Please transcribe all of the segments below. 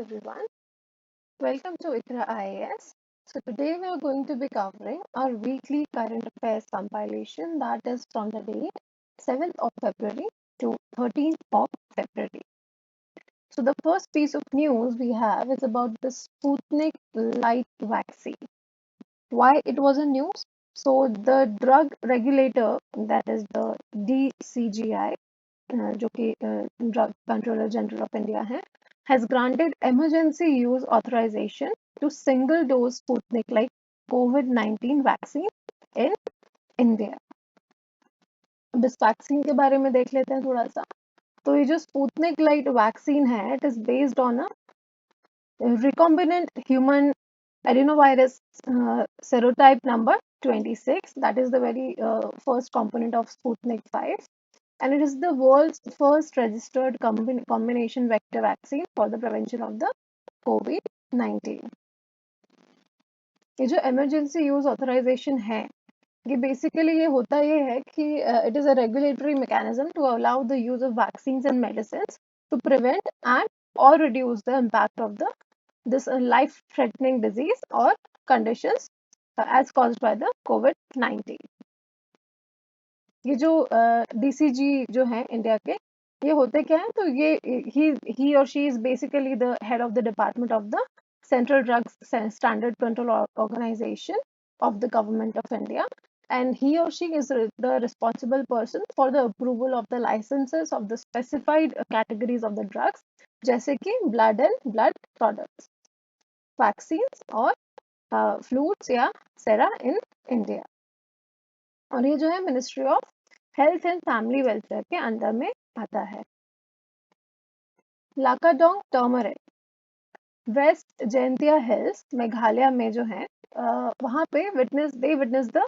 everyone. Welcome to ICRA IAS. So today we are going to be covering our weekly current affairs compilation that is from the date 7th of February to 13th of February. So the first piece of news we have is about the Sputnik Light vaccine. Why it was a news? So the drug regulator, that is the DCGI, जो कि drug controller general of India है, has granted emergency use authorization to single dose Sputnik like COVID-19 vaccine in India. अब इस vaccine के बारे में देख लेते हैं थोड़ा सा. तो ये जो स्पूतनिक लाइट वैक्सीन है, it is based on a recombinant human adenovirus serotype number 26. That is the very first component of Sputnik 5. And it is the world's first registered combination vector vaccine for the prevention of the COVID-19. ये जो emergency use authorization है, ये basically ये होता ये है कि it is a regulatory mechanism to allow the use of vaccines and medicines to prevent and or reduce the impact of this life-threatening disease or conditions as caused by the COVID-19. ये जो DCG जो है India के, ये होते क्या है? तो ये he or she is basically the head of the department of the Central Drugs Standard Control Organization of the Government of India, and he or she is the responsible person for the approval of the licenses of the specified categories of the drugs, जैसे कि blood and blood products, vaccines और fluids या sera in India. और ये जो है ministry of health and family welfare के under में आता है. Lakadong turmeric west Jaintia hills Meghalaya में जो है वहां पे witness the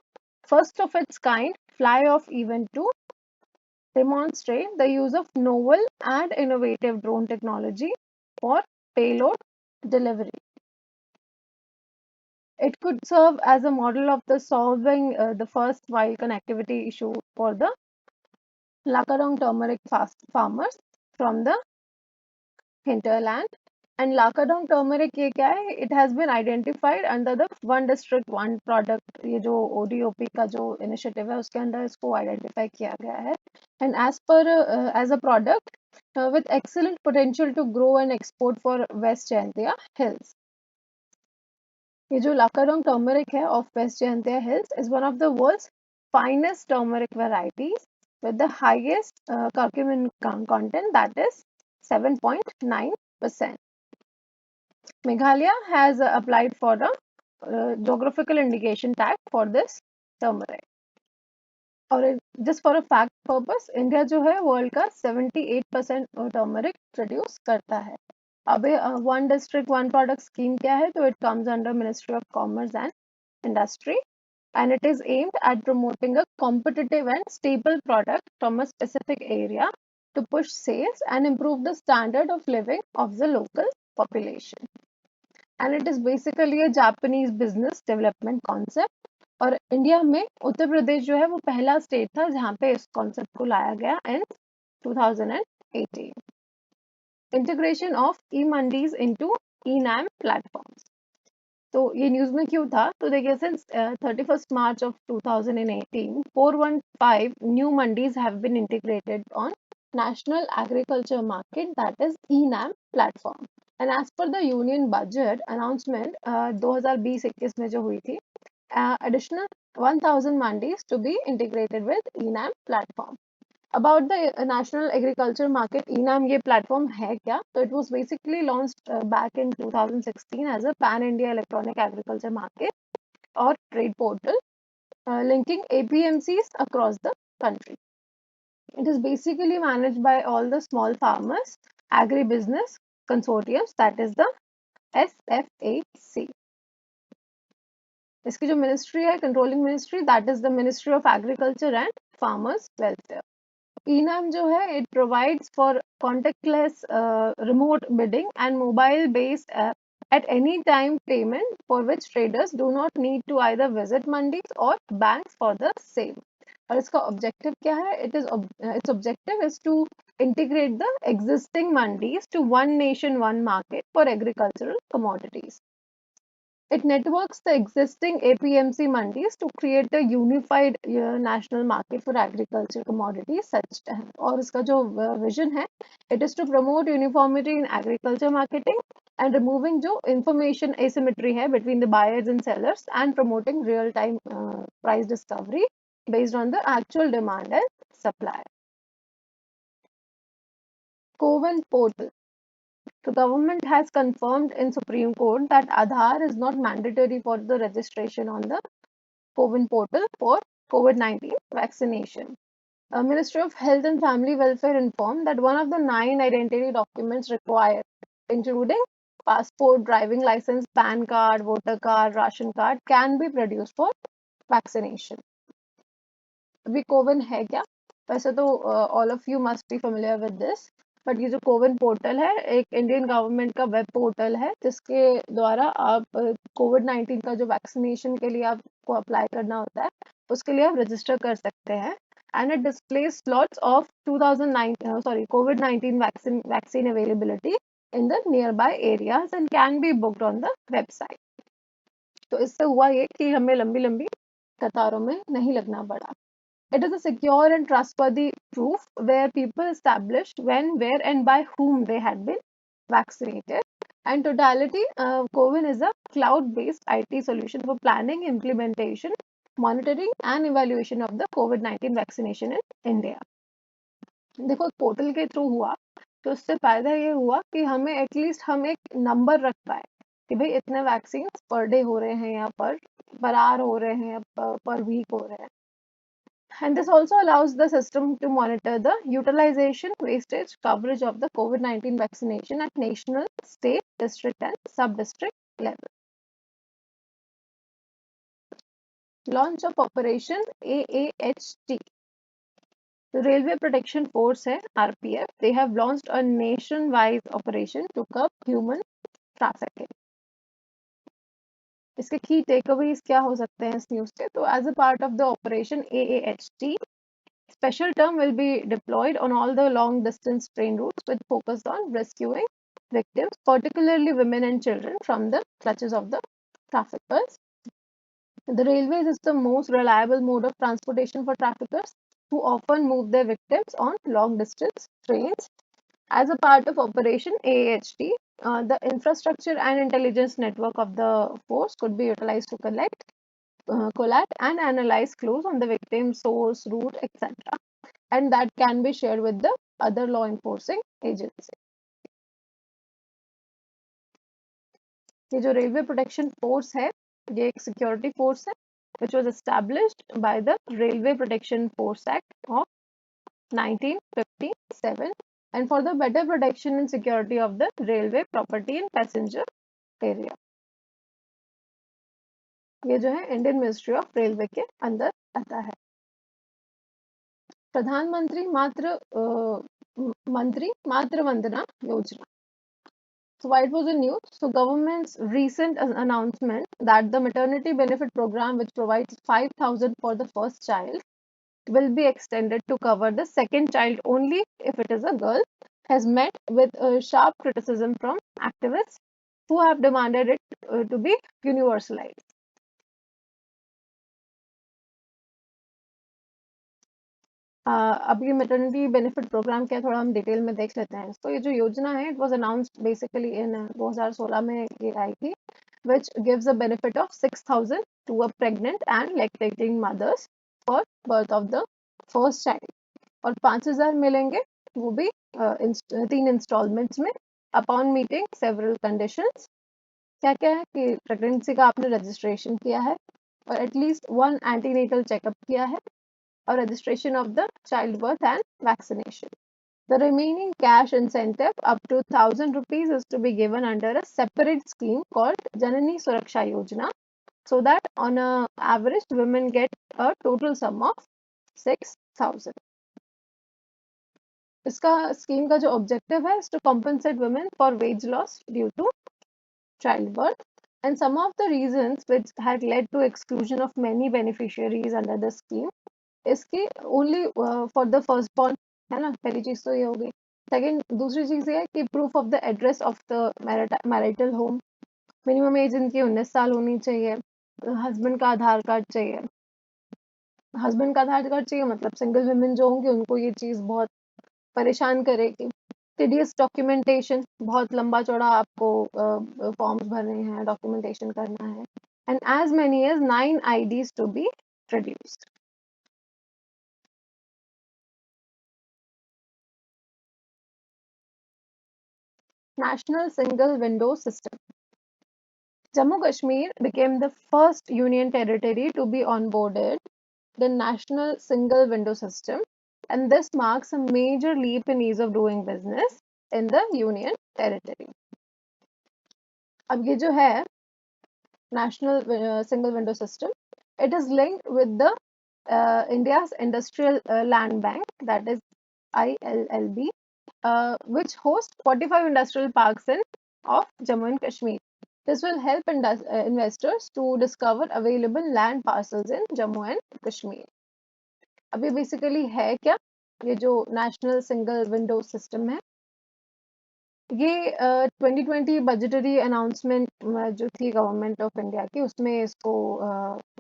first of its kind fly off event to demonstrate the use of novel and innovative drone technology for payload delivery. It could serve as a model of the solving the first wild connectivity issue for the Lakadong turmeric farmers from the hinterland. And Lakadong turmeric ये क्या है? It has been identified under the one district one product, ये जो ODOP का जो initiative है उसके अंदर इसको identify किया गया है. And as a product with excellent potential to grow and export for West Jaintia Hills. ये जो Lakadong turmeric है of West Jaintia Hills is one of the world's finest turmeric varieties with the highest curcumin content, that is 7.9%. Meghalaya has applied for a geographical indication tag for this turmeric. और just for a fact purpose, India जो है world का 78% turmeric produce करता है. अब one district one product scheme क्या है? तो it comes under Ministry of Commerce and Industry, and it is aimed at promoting a competitive and stable product from a specific area to push sales and improve the standard of living of the local population. And it is basically a Japanese business development concept. और India में उत्तर प्रदेश जो है वो पहला state था जहाँ पे इस कॉन्सेप्ट को लाया गया in 2018. Integration of E mandis into e-NAM platforms. तो ये न्यूज में क्यों था? तो देखिए, since 31st March of 2018, 415 new mandis have been integrated on National Agriculture Market, that is e-NAM platform. And as per the union budget announcement 2020-21 में जो हुई थी, additional 1000 mandis to be integrated with e-NAM platform. About the National Agriculture Market, e-NAM ये platform है क्या? So it was basically launched back in 2016 as a pan-India electronic agriculture market or trade portal linking APMCs across the country. It is basically managed by all the small farmers, agribusiness consortiums, that is the SFAC. इसकी जो ministry है, controlling ministry, that is the ministry of agriculture and farmers welfare. e-NAM जो है, it provides for contactless remote bidding and mobile based at any time payment for which traders do not need to either visit mandis or banks for the same. और इसका objective क्या है? Its objective is to integrate the existing mandis to one nation, one market for agricultural commodities. It networks the existing APMC mandis to create a unified national market for agricultural commodities such और इसका जो vision है, it is to promote uniformity in agriculture marketing and removing जो information asymmetry है between the buyers and sellers and promoting real time price discovery based on the actual demand and supply. CoWIN portal. The government has confirmed in Supreme Court that Aadhaar is not mandatory for the registration on the CoWIN portal for COVID-19 vaccination. Ministry of Health and Family Welfare informed that one of the 9 identity documents required, including passport, driving license, PAN card, voter card, ration card, can be produced for vaccination. अभी कोविन है क्या? वैसे तो all of you must be familiar with this, but ये जो CoWIN portal है एक Indian government का वेब पोर्टल है जिसके द्वारा आप कोविड-19 का जो वैक्सीनेशन के लिए आपको अप्लाई करना होता है उसके लिए आप रजिस्टर कर सकते हैं and it displays slots of 2009 COVID-19 vaccine availability in the nearby areas and can be booked on the website. तो इससे हुआ ये कि हमें लंबी लंबी कतारों में नहीं लगना पड़ा. It is a secure and trustworthy proof where people established when, where, and by whom they had been vaccinated. And totality, CoWIN is a cloud-based IT solution for planning, implementation, monitoring, and evaluation of the COVID-19 vaccination in India. देखो portal के through हुआ तो उससे फायदा ये हुआ कि हमें एटलीस्ट हम एक नंबर रख पाए कि भाई इतने वैक्सीन पर डे हो रहे हैं या पर आवर हो रहे हैं या पर वीक हो रहे हैं. And this also allows the system to monitor the utilization, wastage, coverage of the COVID-19 vaccination at national, state, district, and sub-district level. Launch of Operation AAHT. The Railway Protection Force है RPF. They have launched a nationwide operation to curb human trafficking. इसके key takeaways क्या हो सकते हैं इस news के? तो as a part of the Operation AAHT, special term will be deployed on all the long distance train routes with focus on rescuing victims, particularly women and children, from the clutches of the traffickers. The railways is the most reliable mode of transportation for traffickers who often move their victims on long distance trains. As a part of Operation AHT, the infrastructure and intelligence network of the force could be utilized to collect and analyze clues on the victim, source, route, etc. And that can be shared with the other law enforcing agency. ये जो railway protection force है ये एक security force है which was established by the Railway Protection Force Act of 1957 and for the better protection and security of the railway property and passenger area. ये जो है Indian ministry of railway के अंदर आता है. प्रधानमंत्री मातृ Vandana Yojana. So why it was in news? So government's recent announcement that the maternity benefit program, which provides 5,000 for the first child, will be extended to cover the second child only if it is a girl, has met with sharp criticism from activists who have demanded it to be universalized. अब ये maternity benefit programme क्या थोड़ा हम detail में देख लेते हैं. तो ये जो योजना है इट वाज अनाउंस्ड बेसिकली इन 2016 में ये आई थी which gives a benefit of 6,000 to a pregnant and lactating mothers for birth of the first child और 5,000 मिलेंगे वो भी 3 इंस्टॉलमेंट्स में अपॉन मीटिंग सेवरल कंडीशंस. क्या क्या है कि प्रेगनेंसी का आपने रजिस्ट्रेशन किया है और एटलीस्ट 1 एंटीनेटल चेकअप किया है or registration of the childbirth and vaccination. The remaining cash incentive up to 1,000 rupees is to be given under a separate scheme called Janani Suraksha Yojana so that on a average women get a total sum of 6,000. इसका scheme का जो objective है is to compensate women for wage loss due to childbirth and some of the reasons which had led to exclusion of many beneficiaries under the scheme is कि only for the firstborn है ना, पहली चीज तो ये हो गई। Second, दूसरी चीज ये है कि proof of the address of the marital home, minimum age इनकी 19 साल होनी चाहिए, हस्बैंड का आधार कार्ड चाहिए। हस्बैंड का आधार कार्ड चाहिए मतलब सिंगल वुमेन जो होंगी उनको ये चीज बहुत परेशान करेगी। टीडीएस डॉक्यूमेंटेशन, बहुत लंबा चौड़ा आपको फॉर्म्स भरने हैं, डॉक्यूमेंटेशन करना है, and as many as 9 IDs to be produced. National Single Window System. Jammu Kashmir became the first union territory to be onboarded the National Single Window System, and this marks a major leap in ease of doing business in the union territory. अब ये जो है National Single Window System, it is linked with the India's Industrial Land Bank, that is ILLB, which hosts 45 industrial parks in of Jammu and Kashmir. This will help investors to discover available land parcels in Jammu and Kashmir. अब ये basically है क्या, ये जो national single window system है, ये 2020 budgetary announcement जो थी गवर्नमेंट ऑफ इंडिया की, उसमें इसको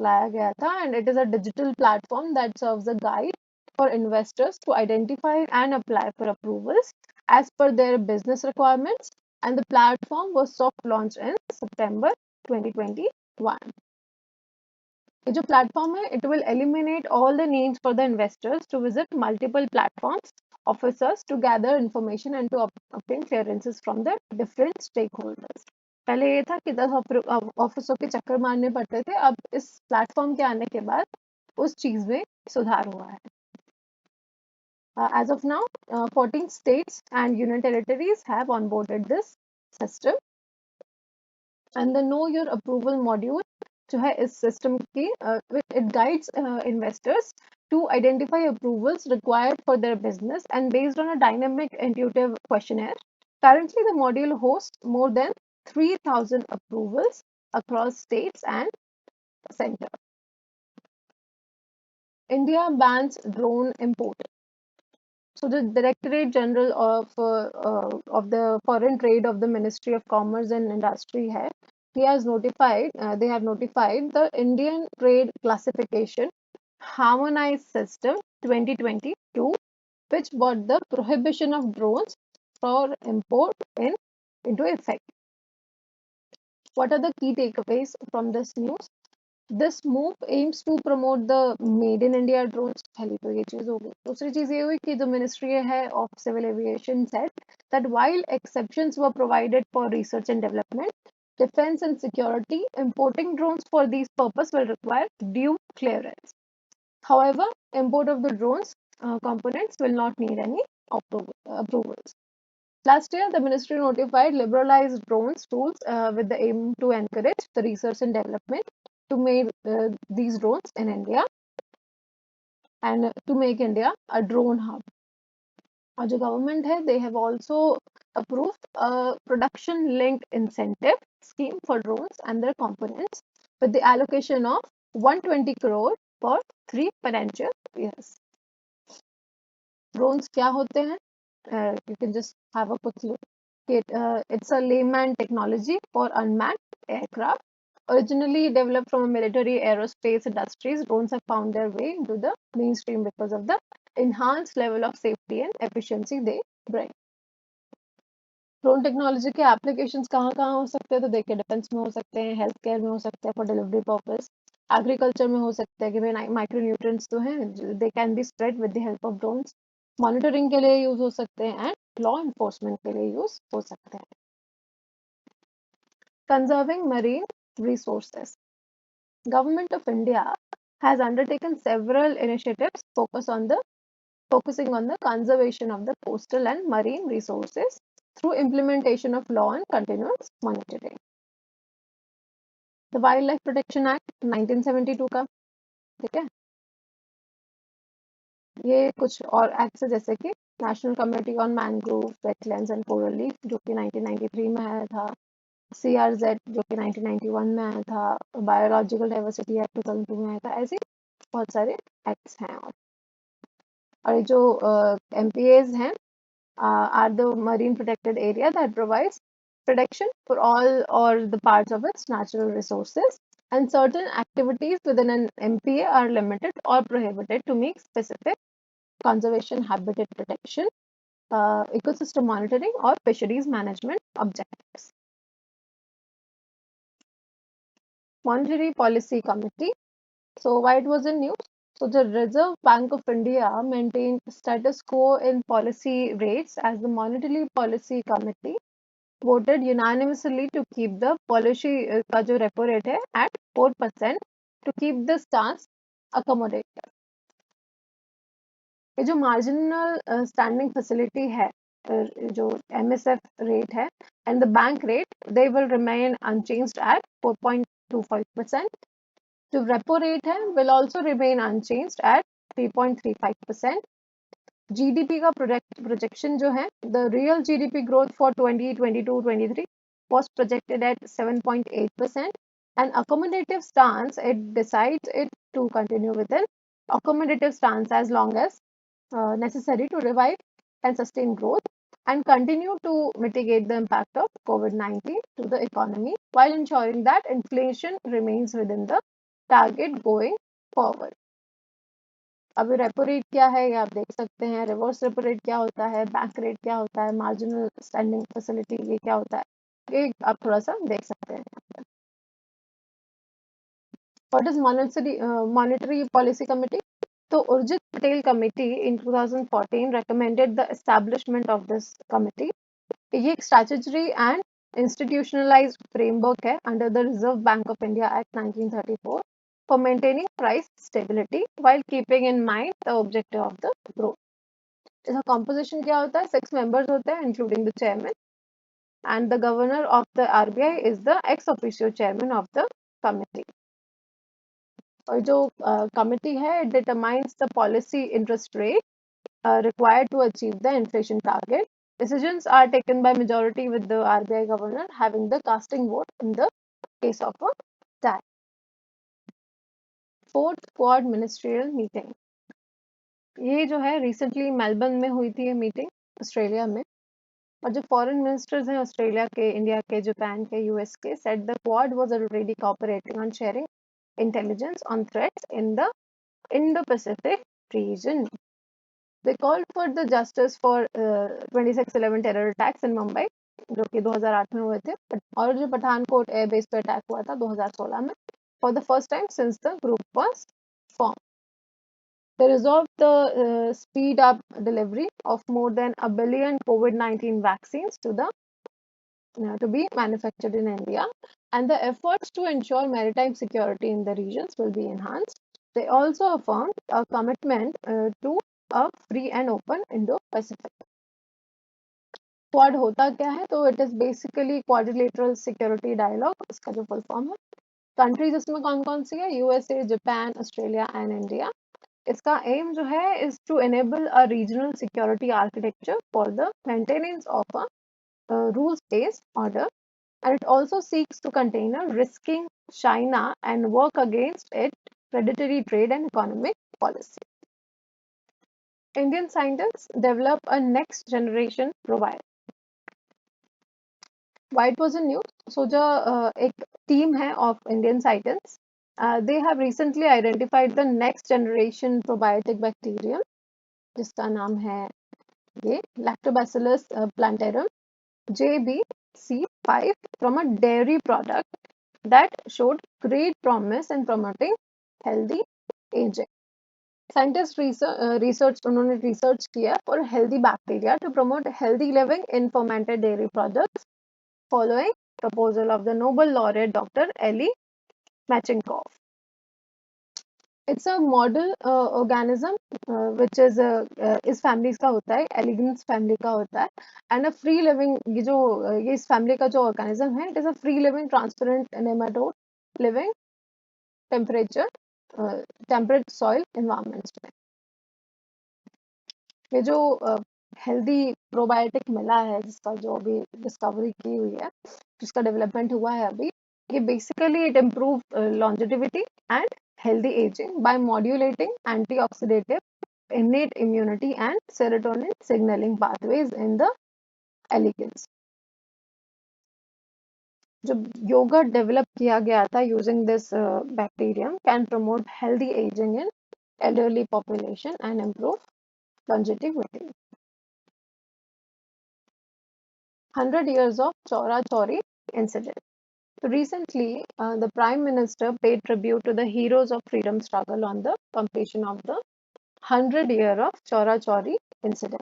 लाया गया था, and it is a digital platform that serves a guide for investors to identify and apply for approvals as per their business requirements, and the platform was soft launched in September 2021. ये जो platform है, it will eliminate all the needs for the investors to visit multiple platforms officers to gather information and to obtain clearances from the different stakeholders. पहले ये था कि 10 ऑफिसों के चक्कर मारने पड़ते थे, अब इस प्लेटफॉर्म के आने के बाद उस चीज में सुधार हुआ है. As of now, 14 states and union territories have onboarded this system, and the Know Your Approval module जो है इस system की it guides investors to identify approvals required for their business and based on a dynamic intuitive questionnaire. Currently, the module hosts more than 3,000 approvals across states and center. India bans drone import. So the Directorate General of the Foreign Trade of the Ministry of Commerce and Industry hai, he has notified, they have notified the Indian Trade Classification Harmonized System 2022, which brought the prohibition of drones for import into effect. What are the key takeaways from this news? This move aims to promote the made in India drones. पहली तो ये चीज हो गई. दूसरी चीज ये हुई कि the Ministry of Civil Aviation said that while exceptions were provided for research and development, defense and security, importing drones for these purposes will require due clearance. However, import of the drones components will not need any approvals. Last year, the ministry notified liberalized drones tools with the aim to encourage the research and development to make these drones in India and to make India a drone hub. और जो government है, they have also approved a production-linked incentive scheme for drones and their components with the allocation of 120 crore for 3 financial years. Drones क्या होते हैं? You can just have a quick look. It's a layman technology for unmanned aircraft. Originally developed from military aerospace industries, drones have found their way into the mainstream because of the enhanced level of safety and efficiency they bring. Drone technology के applications कहाँ कहाँ हो सकते हैं, तो देखिए defence में हो सकते हैं, हेल्थ केयर में हो सकते हैं फॉर डिलीवरी पर्पस, एग्रीकल्चर में हो सकता है कि भाई माइक्रो न्यूट्रिएंट्स तो हैं, they can be spread with the help of drones, monitoring के लिए यूज हो सकते हैं एंड लॉ एनफोर्समेंट के लिए यूज हो सकते हैं. Conserving marine resources. Government of India has undertaken several initiatives focusing on the conservation of the coastal and marine resources through implementation of law and continuous monitoring. The Wildlife Protection Act 1972 का, ठीक है, ये कुछ और act है जैसे कि national committee on mangrove wetlands and coral reef जो कि 1993 में आया था, CRZ जो कि 1991 में आया था, बायोलॉजिकल डाइवर्सिटी एक्ट 2002 में आया था. ऐसे बहुत सारे एक्ट्स हैं. और और जो MPAs हैं are the marine protected area that provides protection for all or the parts of its natural resources, and certain activities within an MPA are limited or prohibited to meet specific conservation, habitat protection, ecosystem monitoring or fisheries management objectives. Monetary Policy Committee. So why it was in news? So the Reserve Bank of India maintained status quo in policy rates as the Monetary Policy Committee voted unanimously to keep the policy का जो repo rate है at 4% to keep the stance accommodative. ये जो marginal standing facility है जो MSF rate है and the bank rate they will remain unchanged at 4.25%. जो repo rate है will also remain unchanged at 3.35%. GDP का projection जो है the real GDP growth for 2022-23 was projected at 7.8%, and accommodative stance it decides it to continue with an accommodative stance as long as necessary to revive and sustain growth and continue to mitigate the impact of COVID-19 to the economy while ensuring that inflation remains within the target going forward. अभी repo rate क्या है ये आप देख सकते हैं, reverse repo rate क्या होता है, बैंक रेट क्या होता है, मार्जिनल स्टैंडिंग फैसिलिटी ये क्या होता है, ये आप थोड़ा सा देख सकते हैं. What is Monetary Policy Committee? So Urjit Patel Committee in 2014 recommended the establishment of this committee. ये एक statutory and institutionalized framework है under the Reserve Bank of India Act 1934 for maintaining price stability while keeping in mind the objective of the growth. इसका composition क्या होता है? 6 members होते हैं including the chairman, and the governor of the RBI is the ex officio chairman of the committee. और जो committee है it determines the policy interest rate required to achieve the inflation target. Decisions are taken by majority with the RBI governor having the casting vote in the case of a tie. Fourth Quad Ministerial Meeting. ये जो है recently Melbourne में हुई थी ये meeting Australia में, और जो फॉरेन मिनिस्टर्स हैं ऑस्ट्रेलिया के, इंडिया के, जापान के, यूएस के said the Quad was already cooperating on sharing intelligence on threats in the Indo-Pacific region. They called for the justice for 26/11 terror attacks in Mumbai जो कि 2008 में हुए थे, और जो पठानकोट एयरबेस पे अटैक हुआ था 2016 में for the first time since the group was formed. They resolved the speed up delivery of more than 1 billion COVID-19 vaccines to be manufactured in India, and the efforts to ensure maritime security in the regions will be enhanced. They also affirmed a commitment to a free and open Indo-Pacific. Quad होता क्या है? तो it is basically quadrilateral security dialogue, इसका जो full form है. Countries इसमें कौन कौन सी है? USA, Japan, Australia and India. इसका aim जो है is to enable a regional security architecture for the maintenance of a rules-based order, and it also seeks to contain a risking China and work against its predatory trade and economic policy. Indian scientists develop a next generation probiotic. Why it was in news? So जो एक team है of Indian scientists, they have recently identified the next generation probiotic bacterium जिसका नाम है ये Lactobacillus plantarum JBC5 from a dairy product that showed great promise in promoting healthy aging. Scientists research उन्होंने research किया for healthy bacteria to promote healthy living in fermented dairy products following proposal of the Nobel laureate Dr. Elie Machenkov. It's a model organism which is इस families का होता है, elegans family का होता है, and a free living ये इस family का जो organism है, it is a free living transparent nematode living temperate soil environments में. ये जो हेल्दी प्रोबायोटिक मिला है जिसका जो अभी डिस्कवरी की हुई है, जिसका डेवलपमेंट हुआ है अभी, ये basically it improve longevity and healthy aging by modulating antioxidative innate immunity and serotonin signaling pathways in the elegans. जो yogurt develop किया गया था using this bacterium can promote healthy aging in elderly population and improve longevity. 100 years of Chora Chori incident. Recently, the Prime Minister paid tribute to the heroes of freedom struggle on the completion of the 100 year of Chora Chori incident.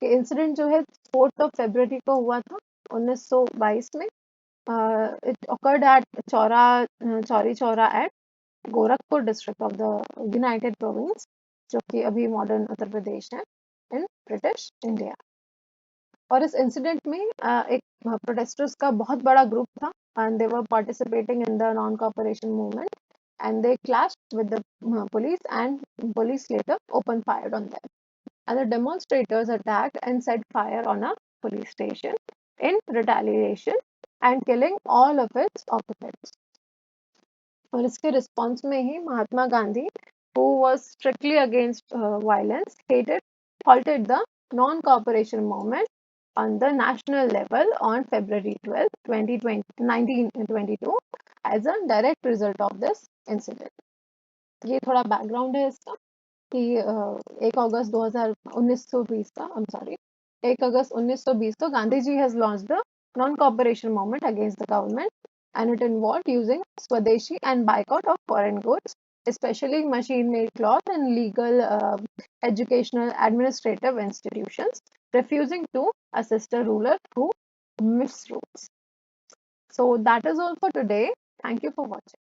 ये incident जो है 4th of February को हुआ था 1922 में. It occurred at Chauri Chaura at Gorakhpur district of the United province, जो कि अभी मॉडर्न उत्तर प्रदेश है इन ब्रिटिश इंडिया. और इस इंसिडेंट में एक प्रोटेस्टर्स का बहुत बड़ा ग्रुप था and they were participating in the non cooperation movement and they clashed with the police and police later open fired on them and the demonstrators attacked and set fire on a police station in retaliation and killing all of its occupants. और इसके response में ही Mahatma Gandhi, who was strictly against violence, halted the non-cooperation movement on the national level on February 12, 1922 as a direct result of this incident. ये थोड़ा background है इसका कि 1 अगस्त 1920 का, I'm sorry, 1 अगस्त 1920 को Gandhi ji has launched the non-cooperation movement against the government, and it involved using Swadeshi and boycott of foreign goods, especially machine-made cloth and legal, educational, administrative institutions, refusing to assist a ruler who misrules. So that is all for today. Thank you for watching.